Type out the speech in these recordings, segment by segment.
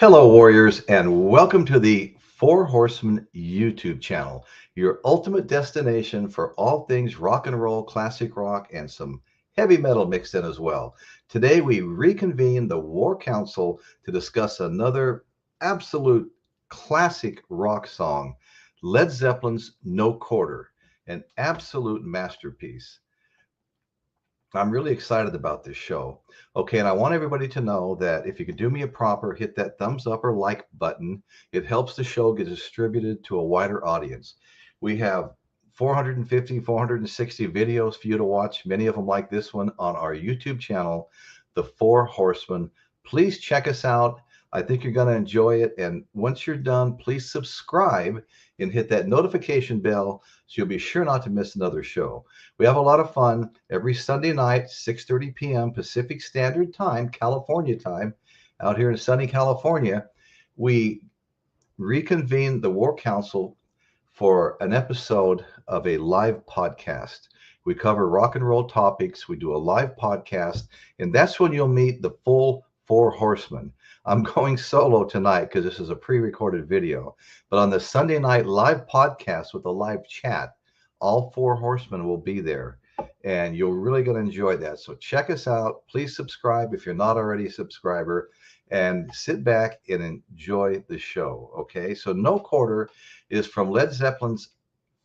Hello, warriors, and welcome to the Four Horsemen YouTube channel, your ultimate destination for all things rock and roll, classic rock, and some heavy metal mixed in as well. Today, we reconvene the War Council to discuss another absolute classic rock song, Led Zeppelin's No Quarter, an absolute masterpiece. I'm really excited about this show. Okay, and I want everybody to know that if you could do me a proper, hit that thumbs up or like button. It helps the show get distributed to a wider audience. We have 450, 460 videos for you to watch, many of them like this one on our YouTube channel, The Four Horsemen. Please check us out. I think you're going to enjoy it. And once you're done, please subscribe and hit that notification bell so you'll be sure not to miss another show. We have a lot of fun every Sunday night, 6:30 p.m. Pacific Standard Time, California time, out here in sunny California. We reconvene the War Council for an episode of a live podcast. We cover rock and roll topics. We do a live podcast, and that's when you'll meet the full Four Horsemen. I'm going solo tonight because this is a pre-recorded video, but on the Sunday night live podcast with a live chat, all Four Horsemen will be there, and you're really going to enjoy that. So check us out. Please subscribe if you're not already a subscriber, and sit back and enjoy the show. Okay, so No Quarter is from Led Zeppelin's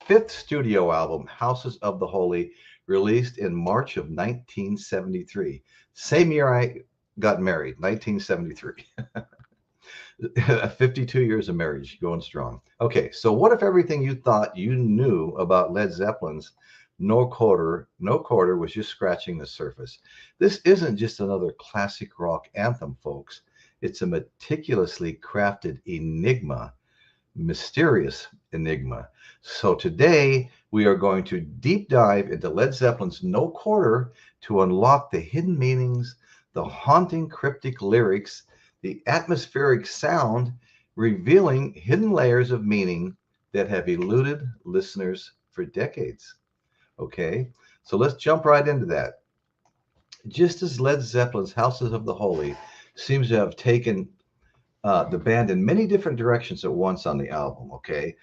fifth studio album, Houses of the Holy, released in March of 1973. Same year I got married, 1973. 52 years of marriage, going strong. Okay, so what if everything you thought you knew about Led Zeppelin's No Quarter was just scratching the surface? This isn't just another classic rock anthem, folks. It's a meticulously crafted enigma, mysterious enigma. So today we are going to deep dive into Led Zeppelin's No Quarter to unlock the hidden meanings, the haunting cryptic lyrics, the atmospheric sound, revealing hidden layers of meaning that have eluded listeners for decades. Okay, so let's jump right into that. Just as Led Zeppelin's Houses of the Holy seems to have taken the band in many different directions at once on the album, okay,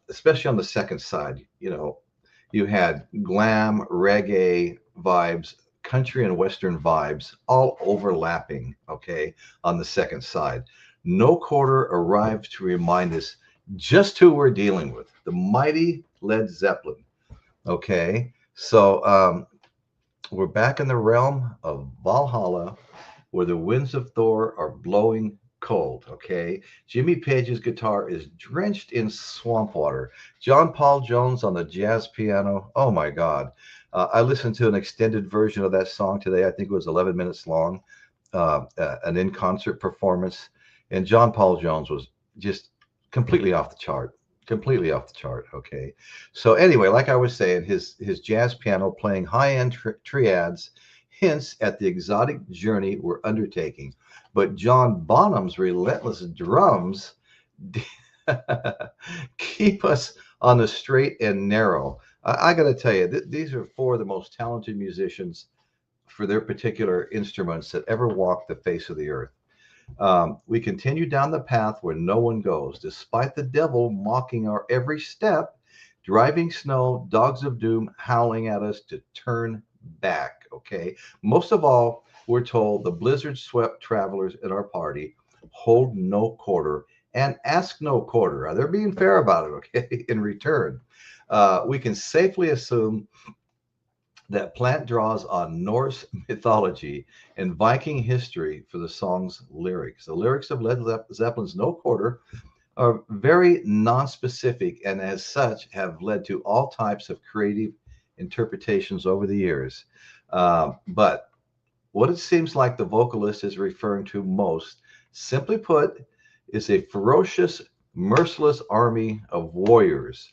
especially on the second side, you had glam, reggae vibes, country and western vibes all overlapping, okay, on the second side. No Quarter arrived to remind us just who we're dealing with, the mighty Led Zeppelin. Okay, so we're back in the realm of Valhalla, where the winds of Thor are blowing cold. Okay, Jimmy Page's guitar is drenched in swamp water. John Paul Jones on the jazz piano. Oh my God. I listened to an extended version of that song today. I think it was 11 minutes long, an in-concert performance. And John Paul Jones was just completely off the chart, completely off the chart. Okay. So anyway, like I was saying, his jazz piano playing high-end triads hints at the exotic journey we're undertaking. But John Bonham's relentless drums keep us on the straight and narrow. I got to tell you, these are four of the most talented musicians for their particular instruments that ever walked the face of the earth. We continue down the path where no one goes, despite the devil mocking our every step, driving snow, dogs of doom howling at us to turn back. Okay. Most of all, we're told the blizzard swept travelers in our party hold no quarter and ask no quarter. They're being fair about it, okay, in return. We can safely assume that Plant draws on Norse mythology and Viking history for the song's lyrics. The lyrics of Led Zeppelin's No Quarter are very non-specific and as such have led to all types of creative interpretations over the years. But what it seems like the vocalist is referring to most, simply put, is a ferocious, merciless army of warriors.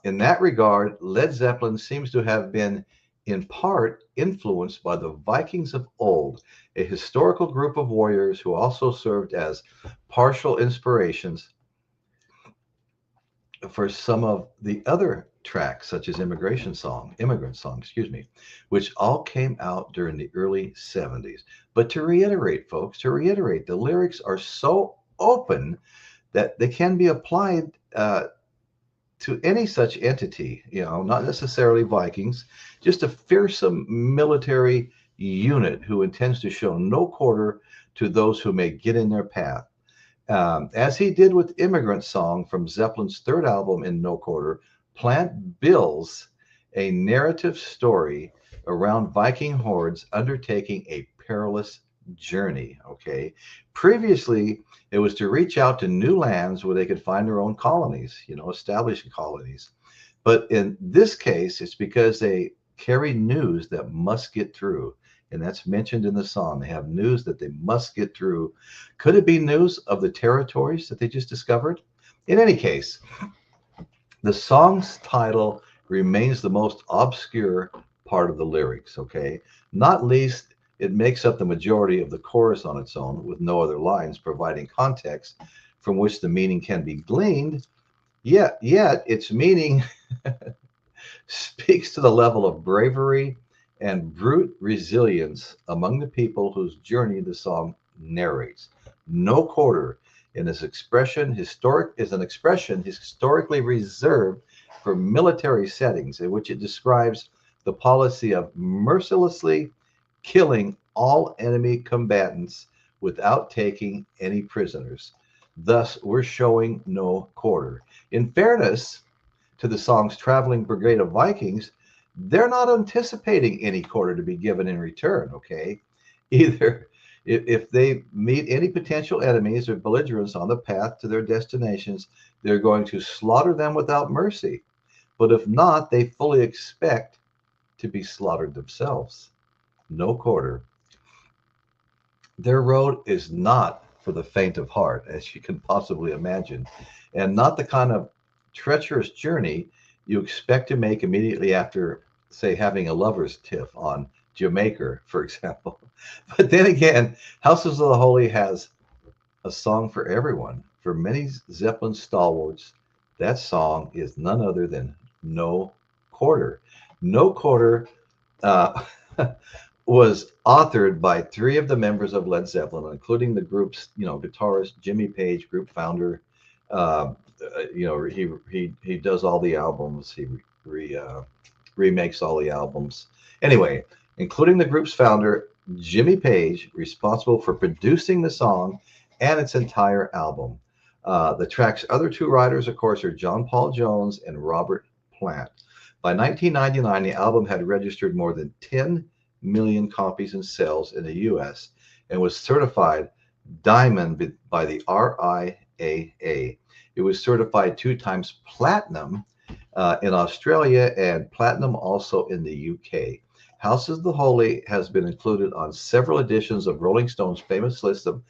In that regard, Led Zeppelin seems to have been in part influenced by the Vikings of old, a historical group of warriors who also served as partial inspirations for some of the other tracks such as Immigrant Song, excuse me, which all came out during the early 70s. But to reiterate, folks, the lyrics are so open that they can be applied to any such entity, not necessarily Vikings, just a fearsome military unit who intends to show no quarter to those who may get in their path. As he did with Immigrant Song from Zeppelin's third album in No Quarter, Plant builds a narrative story around Viking hordes undertaking a perilous journey. Okay. Previously, it was to reach out to new lands where they could find their own colonies, established colonies. But in this case, it's because they carry news that must get through. And that's mentioned in the song. They have news that they must get through. Could it be news of the territories that they just discovered? In any case, the song's title remains the most obscure part of the lyrics, okay? Not least, it makes up the majority of the chorus on its own, with no other lines providing context from which the meaning can be gleaned. Yet its meaning speaks to the level of bravery and brute resilience among the people whose journey the song narrates. No quarter is an expression historically reserved for military settings, in which it describes the policy of mercilessly killing all enemy combatants without taking any prisoners. Thus, we're showing no quarter. In fairness to the song's traveling brigade of Vikings, they're not anticipating any quarter to be given in return, okay? Either if they meet any potential enemies or belligerents on the path to their destinations, they're going to slaughter them without mercy. But if not, they fully expect to be slaughtered themselves. No quarter. Their road is not for the faint of heart, as you can possibly imagine, and not the kind of treacherous journey you expect to make immediately after, say, having a lover's tiff on Jamaica, for example. But then again, Houses of the Holy has a song for everyone. For many Zeppelin stalwarts, that song is none other than No Quarter. No Quarter was authored by three of the members of Led Zeppelin, including the group's, guitarist Jimmy Page, group founder. He does all the albums. He remakes all the albums. Anyway, including the group's founder, Jimmy Page, responsible for producing the song and its entire album. The track's other two writers, of course, are John Paul Jones and Robert Plant. By 1999, the album had registered more than 10 million copies in sales in the US and was certified diamond by the RIAA. It was certified 2 times platinum in Australia and platinum also in the UK. Houses of the Holy has been included on several editions of Rolling Stone's famous list of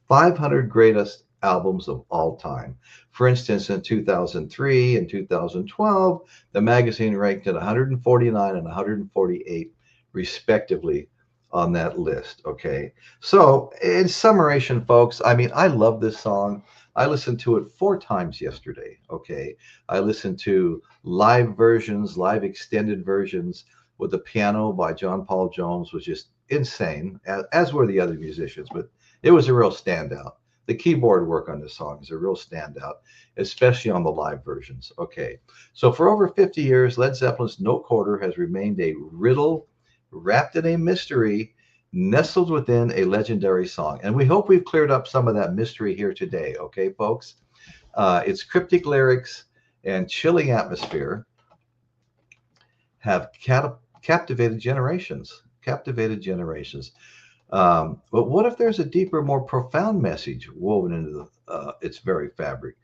500 greatest albums of all time. For instance, in 2003 and 2012, the magazine ranked at 149 and 148 respectively on that list. Okay, so in summation, folks, I love this song. I listened to it 4 times yesterday. Okay, I listened to live versions, live extended versions with the piano by John Paul Jones, was just insane, as were the other musicians, but it was a real standout. The keyboard work on this song is a real standout, especially on the live versions. Okay, so for over 50 years, Led Zeppelin's No Quarter has remained a riddle wrapped in a mystery, nestled within a legendary song. And we hope we've cleared up some of that mystery here today. Okay, folks? Its cryptic lyrics and chilling atmosphere have captivated generations. But what if there's a deeper, more profound message woven into its very fabric?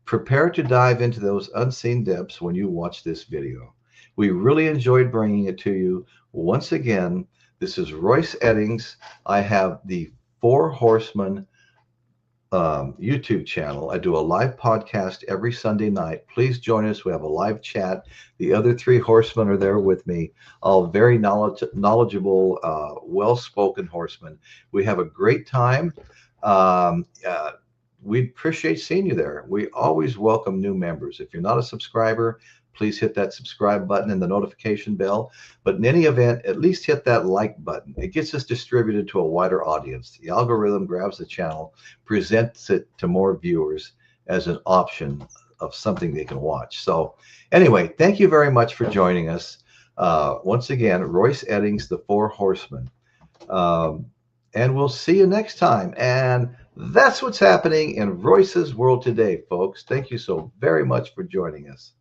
Prepare to dive into those unseen depths when you watch this video. We really enjoyed bringing it to you. Once again, this is Royce Eddings. I have the 4 Horsemen YouTube channel. I do a live podcast every Sunday night. Please join us. We have a live chat. The other 3 horsemen are there with me, all very knowledgeable, well-spoken horsemen. We have a great time. We appreciate seeing you there. We always welcome new members. If you're not a subscriber, please hit that subscribe button and the notification bell. But in any event, at least hit that like button. It gets us distributed to a wider audience. The algorithm grabs the channel, presents it to more viewers as an option of something they can watch. So anyway, thank you very much for joining us. Once again, Royce Eddings, The Four Horsemen. And we'll see you next time. And that's what's happening in Royce's world today, folks. Thank you so very much for joining us.